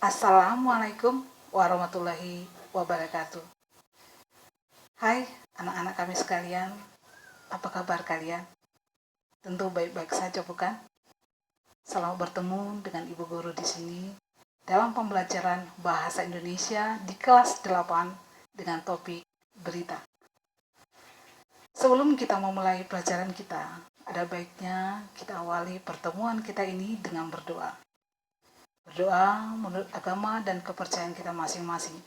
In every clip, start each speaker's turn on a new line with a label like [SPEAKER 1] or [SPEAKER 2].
[SPEAKER 1] Assalamualaikum warahmatullahi wabarakatuh. Hai anak-anak kami sekalian, apa kabar kalian? Tentu baik-baik saja bukan? Selamat bertemu dengan Ibu Guru di sini dalam pembelajaran Bahasa Indonesia di kelas 8 dengan topik berita. Sebelum kita memulai pelajaran kita, ada baiknya kita awali pertemuan kita ini dengan berdoa. Berdoa menurut agama dan kepercayaan kita masing-masing.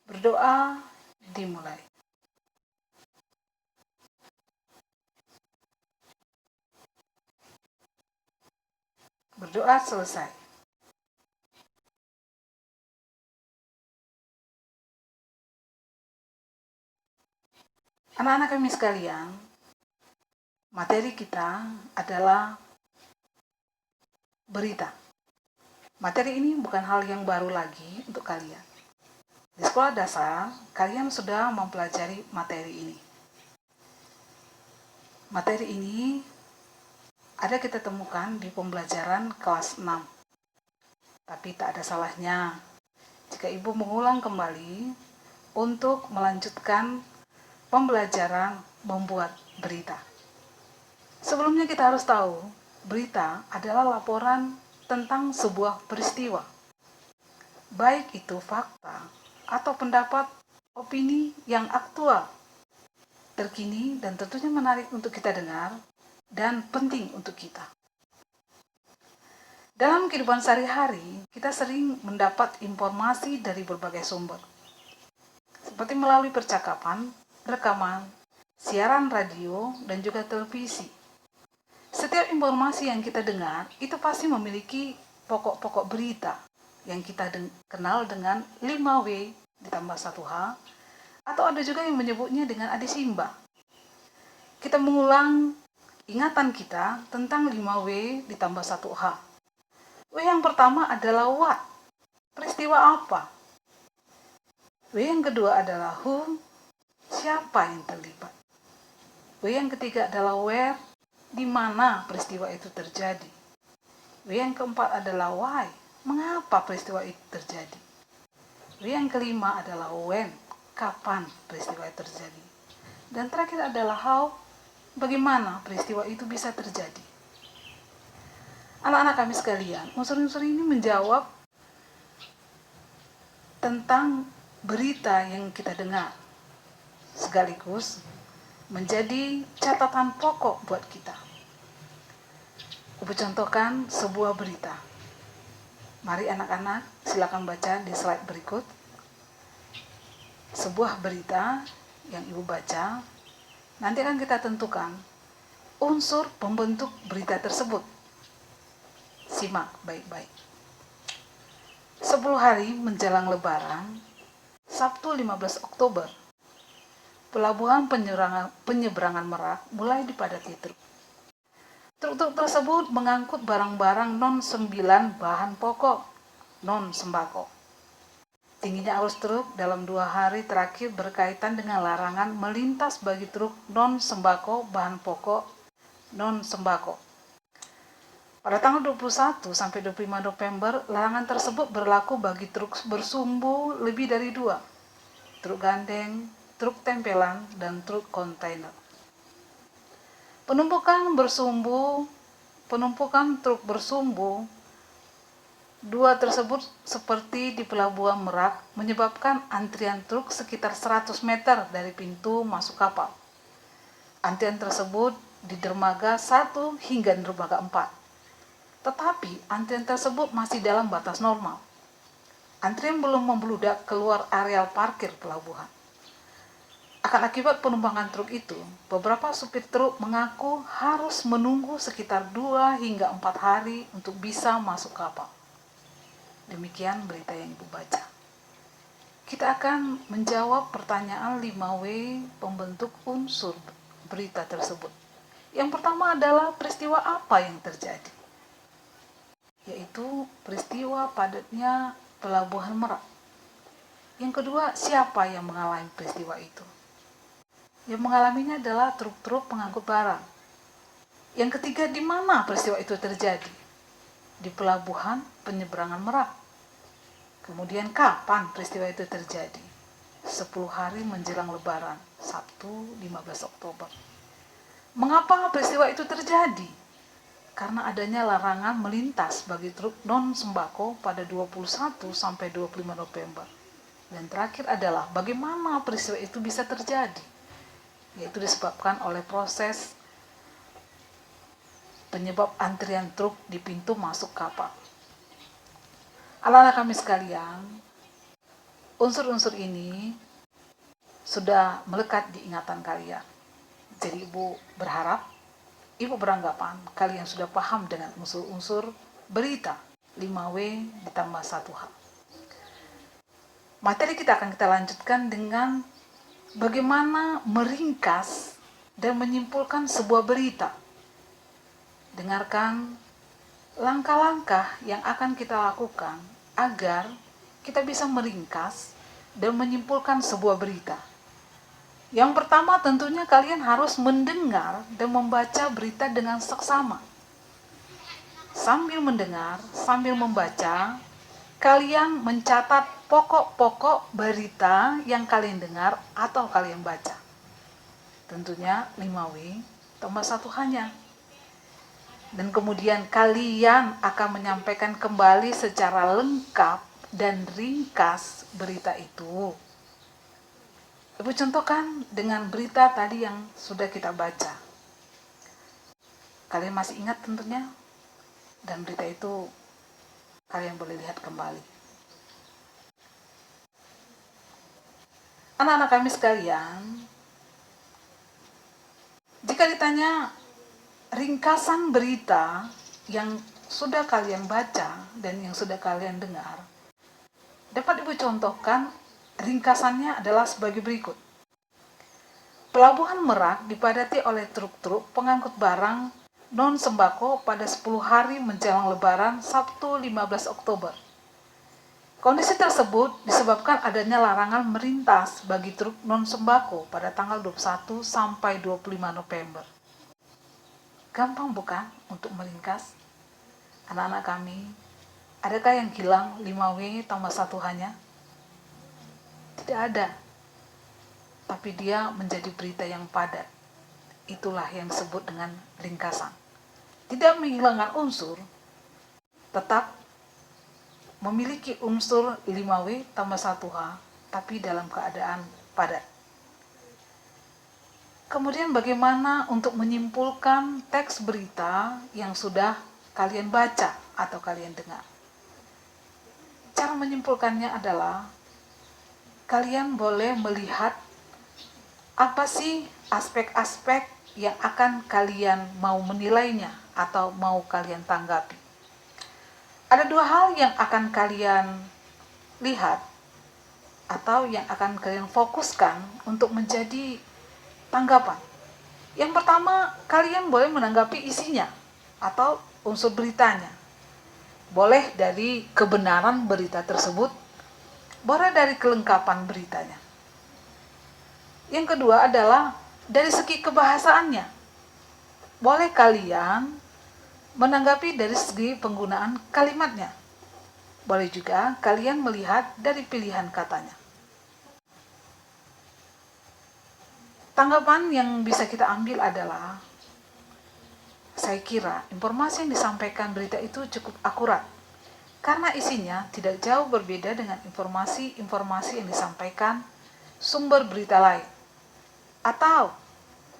[SPEAKER 1] Berdoa dimulai. Berdoa selesai. Anak-anak kami sekalian, materi kita adalah berita. Materi ini bukan hal yang baru lagi untuk kalian. Di sekolah dasar, kalian sudah mempelajari materi ini. Materi ini ada kita temukan di pembelajaran kelas 6. Tapi tak ada salahnya jika Ibu mengulang kembali untuk melanjutkan pembelajaran membuat berita. Sebelumnya kita harus tahu, berita adalah laporan tentang sebuah peristiwa. Baik itu fakta atau pendapat, opini yang aktual, terkini dan tentunya menarik untuk kita dengar dan penting untuk kita. Dalam kehidupan sehari-hari, kita sering mendapat informasi dari berbagai sumber, seperti melalui percakapan, rekaman, siaran radio, dan juga televisi. Setiap informasi yang kita dengar, itu pasti memiliki pokok-pokok berita yang kita kenal dengan 5W ditambah 1H, atau ada juga yang menyebutnya dengan adisimba. Kita mengulang ingatan kita tentang 5W ditambah 1H. W yang pertama adalah what, peristiwa apa. W yang kedua adalah who, siapa yang terlibat. W yang ketiga adalah where, di mana peristiwa itu terjadi. W yang keempat adalah why, mengapa peristiwa itu terjadi. W yang kelima adalah when, kapan peristiwa itu terjadi. Dan terakhir adalah how, bagaimana peristiwa itu bisa terjadi. Anak-anak kami sekalian, unsur-unsur ini menjawab tentang berita yang kita dengar, sekaligus menjadi catatan pokok buat kita. Ibu contohkan sebuah berita. Mari anak-anak silakan baca di slide berikut. Sebuah berita yang Ibu baca, nanti akan kita tentukan unsur pembentuk berita tersebut. Simak baik-baik. 10 hari menjelang Lebaran, Sabtu 15 Oktober, Pelabuhan penyeberangan Merak mulai dipadati truk. Truk-truk tersebut mengangkut barang-barang non-9 bahan pokok, non-sembako. Tingginya arus truk dalam 2 hari terakhir berkaitan dengan larangan melintas bagi truk non-sembako bahan pokok, non-sembako. Pada tanggal 21 sampai 25 November, larangan tersebut berlaku bagi truk bersumbu lebih dari 2, truk gandeng, truk tempelan, dan truk kontainer. Penumpukan truk bersumbu 2 tersebut seperti di Pelabuhan Merak menyebabkan antrian truk sekitar 100 meter dari pintu masuk kapal. Antrian tersebut di dermaga 1 hingga dermaga 4. Tetapi antrian tersebut masih dalam batas normal. Antrian belum membludak keluar areal parkir pelabuhan. Akan akibat penumpangan truk itu, beberapa supir truk mengaku harus menunggu sekitar 2 hingga 4 hari untuk bisa masuk kapal. Demikian berita yang Ibu baca. Kita akan menjawab pertanyaan 5W pembentuk unsur berita tersebut. Yang pertama adalah peristiwa apa yang terjadi? Yaitu peristiwa padatnya Pelabuhan Merak. Yang kedua, siapa yang mengalami peristiwa itu? Yang mengalaminya adalah truk-truk pengangkut barang. Yang ketiga, di mana peristiwa itu terjadi? Di Pelabuhan Penyeberangan Merak. Kemudian kapan peristiwa itu terjadi? 10 hari menjelang Lebaran, Sabtu 15 Oktober. Mengapa peristiwa itu terjadi? Karena adanya larangan melintas bagi truk non-sembako pada 21 sampai 25 November. Dan terakhir adalah bagaimana peristiwa itu bisa terjadi? Yaitu disebabkan oleh proses penyebab antrian truk di pintu masuk kapal. Anak-anak kami sekalian, unsur-unsur ini sudah melekat di ingatan kalian. Jadi Ibu beranggapan kalian sudah paham dengan unsur-unsur berita 5W ditambah 1H. Materi kita akan kita lanjutkan dengan bagaimana meringkas dan menyimpulkan sebuah berita. Dengarkan langkah-langkah yang akan kita lakukan agar kita bisa meringkas dan menyimpulkan sebuah berita. Yang pertama tentunya kalian harus mendengar dan membaca berita dengan seksama. Sambil mendengar, sambil membaca, kalian mencatat pokok-pokok berita yang kalian dengar atau kalian baca. Tentunya 5W tambah 1H-nya. Dan kemudian kalian akan menyampaikan kembali secara lengkap dan ringkas berita itu. Ibu contohkan dengan berita tadi yang sudah kita baca. Kalian masih ingat tentunya? Dan berita itu kalian boleh lihat kembali. Anak-anak kami sekalian, jika ditanya ringkasan berita yang sudah kalian baca dan yang sudah kalian dengar, dapat Ibu contohkan ringkasannya adalah sebagai berikut. Pelabuhan Merak dipadati oleh truk-truk pengangkut barang non-sembako pada 10 hari menjelang Lebaran Sabtu 15 Oktober. Kondisi tersebut disebabkan adanya larangan melintas bagi truk non-sembako pada tanggal 21 sampai 25 November. Gampang bukan untuk meringkas? Anak-anak kami, adakah yang hilang 5W tambah 1H-nya? Tidak ada. Tapi dia menjadi berita yang padat. Itulah yang disebut dengan ringkasan. Tidak menghilangkan unsur, tetap memiliki unsur 5W tambah 1H, tapi dalam keadaan padat. Kemudian bagaimana untuk menyimpulkan teks berita yang sudah kalian baca atau kalian dengar? Cara menyimpulkannya adalah kalian boleh melihat apa sih aspek-aspek yang akan kalian mau menilainya atau mau kalian tanggapi. Ada dua hal yang akan kalian lihat atau yang akan kalian fokuskan untuk menjadi tanggapan. Yang pertama, kalian boleh menanggapi isinya atau unsur beritanya. Boleh dari kebenaran berita tersebut, boleh dari kelengkapan beritanya. Yang kedua adalah dari segi kebahasaannya. Boleh kalian menanggapi dari segi penggunaan kalimatnya. Boleh juga kalian melihat dari pilihan katanya. Tanggapan yang bisa kita ambil adalah, saya kira informasi yang disampaikan berita itu cukup akurat, karena isinya tidak jauh berbeda dengan informasi-informasi yang disampaikan sumber berita lain. Atau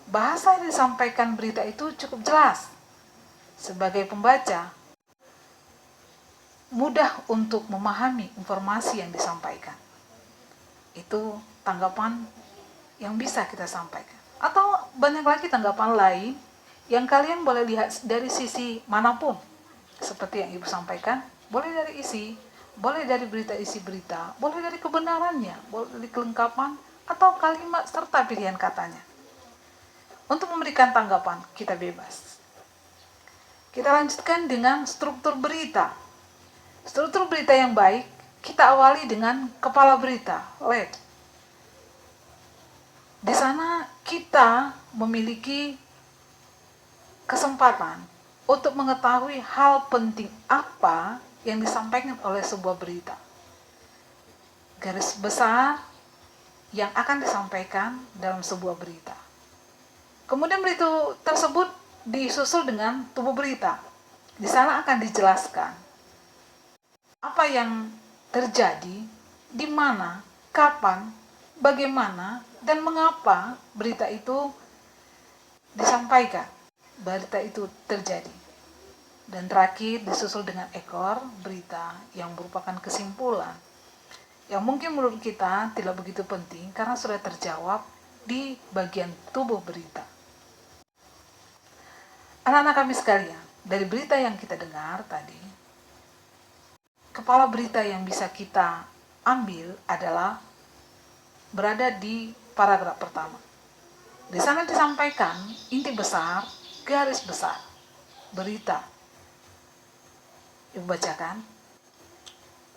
[SPEAKER 1] bahasa yang disampaikan berita itu cukup jelas. Sebagai pembaca, mudah untuk memahami informasi yang disampaikan. Itu tanggapan yang bisa kita sampaikan. Atau banyak lagi tanggapan lain yang kalian boleh lihat dari sisi manapun. Seperti yang Ibu sampaikan, boleh dari isi, boleh dari berita isi berita, boleh dari kebenarannya, boleh dari kelengkapan, atau kalimat serta pilihan katanya. Untuk memberikan tanggapan, kita bebas. Kita lanjutkan dengan struktur berita. Struktur berita yang baik, kita awali dengan kepala berita, lead. Di sana kita memiliki kesempatan untuk mengetahui hal penting apa yang disampaikan oleh sebuah berita. garis besar yang akan disampaikan dalam sebuah berita. Kemudian berita tersebut disusul dengan tubuh berita. Di sana akan dijelaskan apa yang terjadi, di mana, kapan, bagaimana, dan mengapa berita itu disampaikan, berita itu terjadi. Dan terakhir disusul dengan ekor berita yang merupakan kesimpulan, yang mungkin menurut kita tidak begitu penting karena sudah terjawab di bagian tubuh berita. Anak-anak kami sekalian, dari berita yang kita dengar tadi, kepala berita yang bisa kita ambil adalah berada di paragraf pertama. Di sana disampaikan inti besar, garis besar, berita. Ibu bacakan.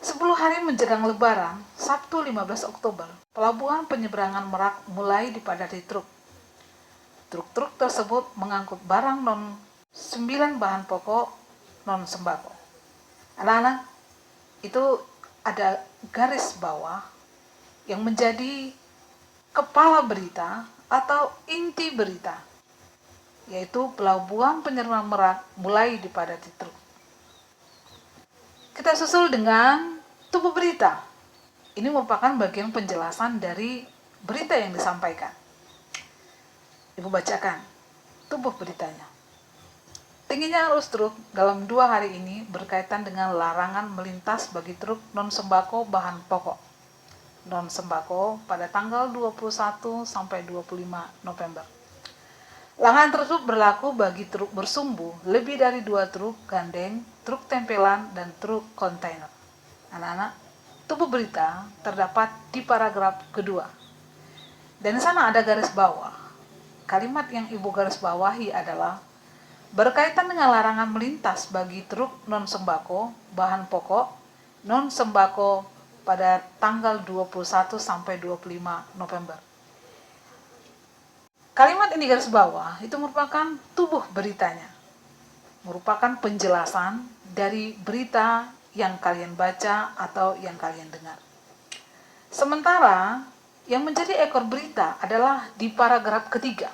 [SPEAKER 1] 10 hari menjelang Lebaran, Sabtu 15 Oktober, pelabuhan penyeberangan Merak mulai dipadati truk. Truk-truk tersebut mengangkut barang 9 bahan pokok non sembako. Anak-anak, itu ada garis bawah yang menjadi kepala berita atau inti berita, yaitu pelabuhan penyeberangan Merak mulai dipadati truk. Kita susul dengan tubuh berita. Ini merupakan bagian penjelasan dari berita yang disampaikan. Ibu bacakan tubuh beritanya. Tingginya arus truk dalam 2 hari ini berkaitan dengan larangan melintas bagi truk non-sembako bahan pokok non-sembako pada tanggal 21 sampai 25 November. Larangan tersebut berlaku bagi truk bersumbu lebih dari 2 truk gandeng, truk tempelan, dan truk kontainer. Anak-anak, tubuh berita terdapat di paragraf kedua. Dan di sana ada garis bawah. Kalimat yang ibu garis bawahi adalah berkaitan dengan larangan melintas bagi truk non-sembako, bahan pokok, non-sembako pada tanggal 21 sampai 25 November. Kalimat ini garis bawah itu merupakan tubuh beritanya, merupakan penjelasan dari berita yang kalian baca atau yang kalian dengar. Sementara yang menjadi ekor berita adalah di paragraf ketiga.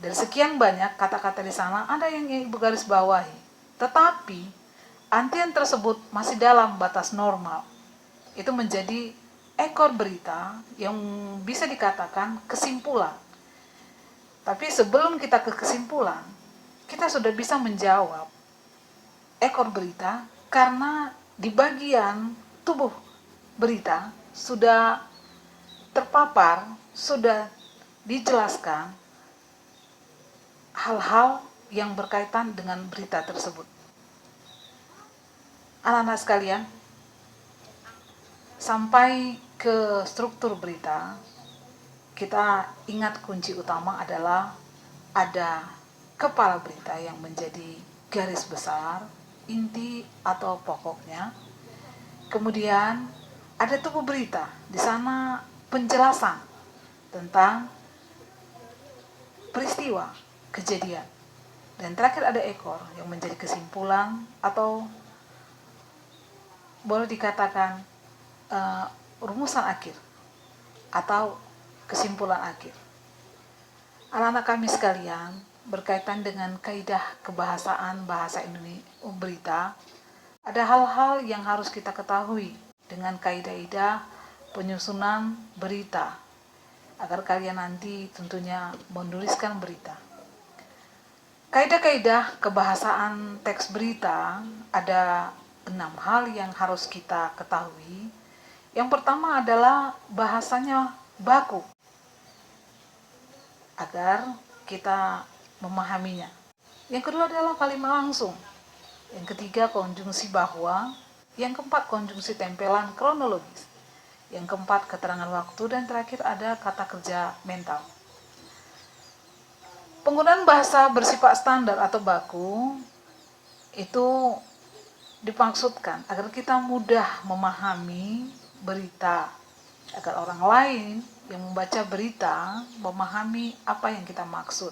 [SPEAKER 1] Dari sekian banyak kata-kata di sana ada yang ibu garis bawahi, tetapi antian tersebut masih dalam batas normal. Itu menjadi ekor berita yang bisa dikatakan kesimpulan. Tapi sebelum kita ke kesimpulan, kita sudah bisa menjawab ekor berita karena di bagian tubuh berita sudah terpapar, sudah dijelaskan hal-hal yang berkaitan dengan berita tersebut. Anak-anak sekalian, sampai ke struktur berita, kita ingat kunci utama adalah ada kepala berita yang menjadi garis besar, inti atau pokoknya. Kemudian ada tubuh berita, di sana penjelasan tentang peristiwa, kejadian. Dan terakhir ada ekor yang menjadi kesimpulan atau boleh dikatakan rumusan akhir atau kesimpulan akhir. Anak-anak kami sekalian, berkaitan dengan kaidah kebahasaan bahasa Indonesia berita, ada hal-hal yang harus kita ketahui dengan kaidah penyusunan berita, agar kalian nanti tentunya menuliskan berita. Kaidah-kaidah kebahasaan teks berita ada 6 hal yang harus kita ketahui. Yang pertama adalah bahasanya baku, agar kita memahaminya. Yang kedua adalah kalimat langsung. Yang ketiga konjungsi bahwa. Yang keempat konjungsi tempelan kronologis. Yang keempat keterangan waktu. Dan terakhir ada kata kerja mental. Penggunaan bahasa bersifat standar atau baku itu dimaksudkan agar kita mudah memahami berita, agar orang lain yang membaca berita memahami apa yang kita maksud.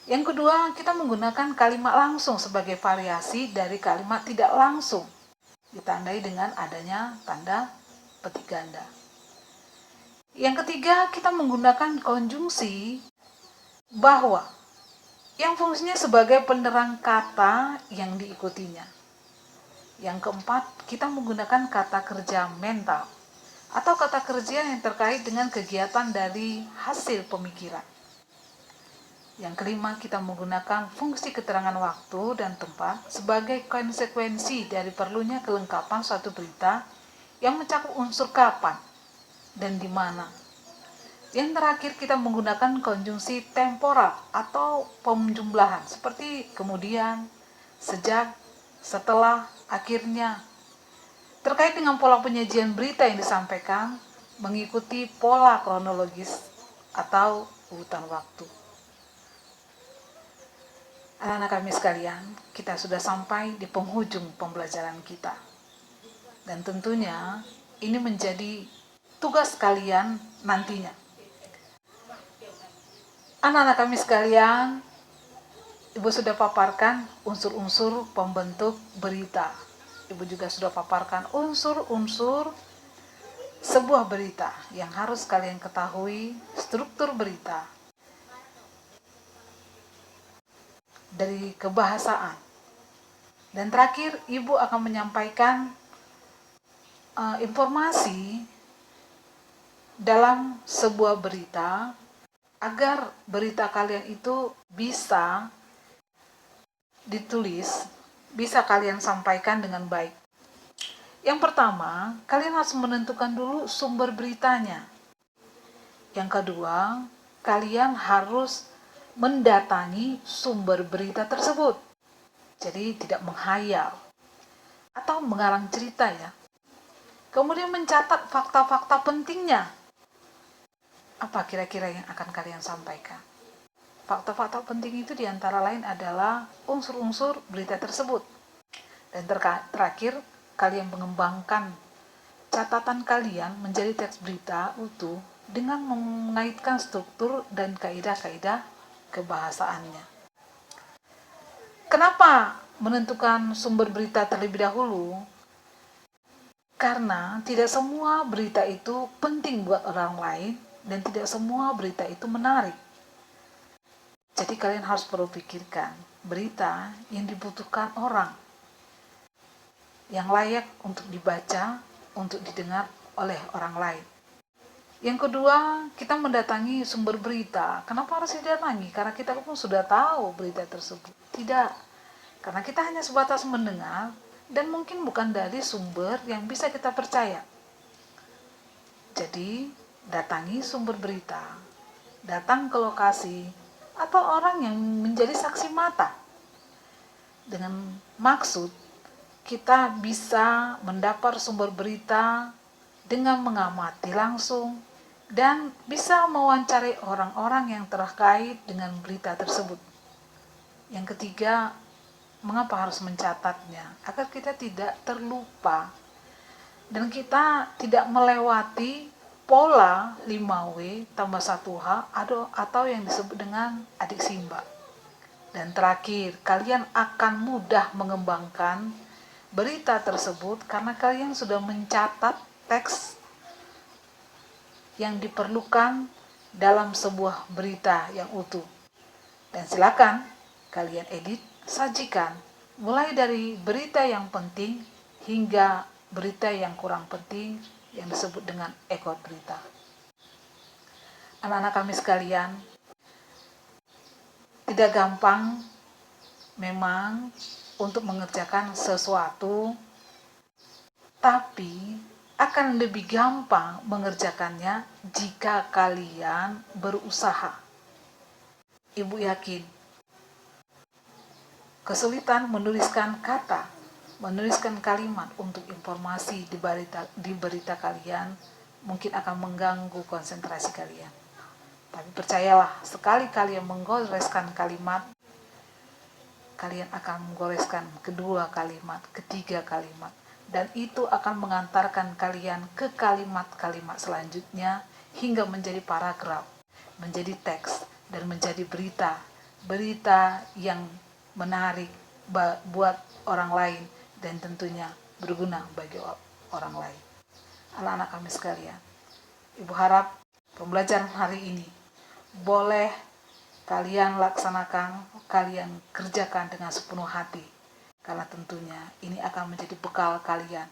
[SPEAKER 1] Yang kedua, kita menggunakan kalimat langsung sebagai variasi dari kalimat tidak langsung, ditandai dengan adanya tanda petik ganda. Yang ketiga, kita menggunakan konjungsi bahwa yang fungsinya sebagai penerang kata yang diikutinya. Yang keempat, kita menggunakan kata kerja mental atau kata kerja yang terkait dengan kegiatan dari hasil pemikiran. Yang kelima, kita menggunakan fungsi keterangan waktu dan tempat sebagai konsekuensi dari perlunya kelengkapan suatu berita yang mencakup unsur kapan dan di mana. Yang terakhir, kita menggunakan konjungsi temporal atau penjumlahan seperti kemudian, sejak, setelah, akhirnya. Terkait dengan pola penyajian berita yang disampaikan mengikuti pola kronologis atau urutan waktu. Anak-anak kami sekalian, kita sudah sampai di penghujung pembelajaran kita. Dan tentunya ini menjadi tugas kalian nantinya. Anak-anak kami sekalian, Ibu sudah paparkan unsur-unsur pembentuk berita. Ibu juga sudah paparkan unsur-unsur sebuah berita yang harus kalian ketahui, struktur berita dari kebahasaan. Dan terakhir, Ibu akan menyampaikan informasi dalam sebuah berita agar berita kalian itu bisa ditulis, bisa kalian sampaikan dengan baik. Yang pertama, kalian harus menentukan dulu sumber beritanya. Yang kedua, kalian harus mendatangi sumber berita tersebut. Jadi tidak menghayal atau mengarang cerita ya. Kemudian mencatat fakta-fakta pentingnya. Apa kira-kira yang akan kalian sampaikan? Fakta-fakta penting itu diantara lain adalah unsur-unsur berita tersebut. Dan terakhir, kalian mengembangkan catatan kalian menjadi teks berita utuh dengan mengaitkan struktur dan kaidah-kaidah kebahasaannya. Kenapa menentukan sumber berita terlebih dahulu? Karena tidak semua berita itu penting buat orang lain dan tidak semua berita itu menarik. Jadi kalian harus perlu pikirkan berita yang dibutuhkan orang, yang layak untuk dibaca, untuk didengar oleh orang lain. Yang kedua, kita mendatangi sumber berita. Kenapa harus didatangi? Karena kita pun sudah tahu berita tersebut. Tidak, karena kita hanya sebatas mendengar dan mungkin bukan dari sumber yang bisa kita percaya. Jadi, datangi sumber berita, datang ke lokasi, atau orang yang menjadi saksi mata. Dengan maksud, kita bisa mendapat sumber berita dengan mengamati langsung dan bisa mewawancari orang-orang yang terkait dengan berita tersebut. Yang ketiga, mengapa harus mencatatnya? Agar kita tidak terlupa dan kita tidak melewati pola 5W tambah 1H atau yang disebut dengan adik simba. Dan terakhir, kalian akan mudah mengembangkan berita tersebut karena kalian sudah mencatat teks yang diperlukan dalam sebuah berita yang utuh. Dan silakan kalian edit, sajikan mulai dari berita yang penting hingga berita yang kurang penting yang disebut dengan ekor berita. Anak-anak kami sekalian, tidak gampang memang untuk mengerjakan sesuatu, tapi akan lebih gampang mengerjakannya jika kalian berusaha. Ibu yakin, kesulitan menuliskan kata, menuliskan kalimat untuk informasi di berita kalian mungkin akan mengganggu konsentrasi kalian. Tapi percayalah, sekali kalian menggoreskan kalimat, kalian akan menggoreskan kedua kalimat, ketiga kalimat, dan itu akan mengantarkan kalian ke kalimat-kalimat selanjutnya hingga menjadi paragraf, menjadi teks, dan menjadi berita. Berita yang menarik buat orang lain dan tentunya berguna bagi orang lain. anak-anak kami sekalian. Ibu harap pembelajaran hari ini boleh kalian laksanakan, kalian kerjakan dengan sepenuh hati. Karena tentunya ini akan menjadi bekal kalian.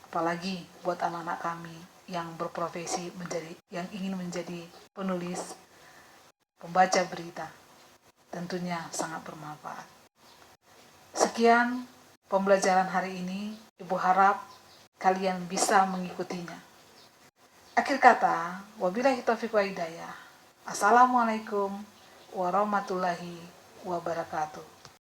[SPEAKER 1] Apalagi buat anak-anak kami yang berprofesi yang ingin menjadi penulis, pembaca berita. Tentunya sangat bermanfaat. Sekian pembelajaran hari ini. Ibu harap kalian bisa mengikutinya. Akhir kata, wabillahi taufiq wa hidayah. Assalamualaikum warahmatullahi wabarakatuh.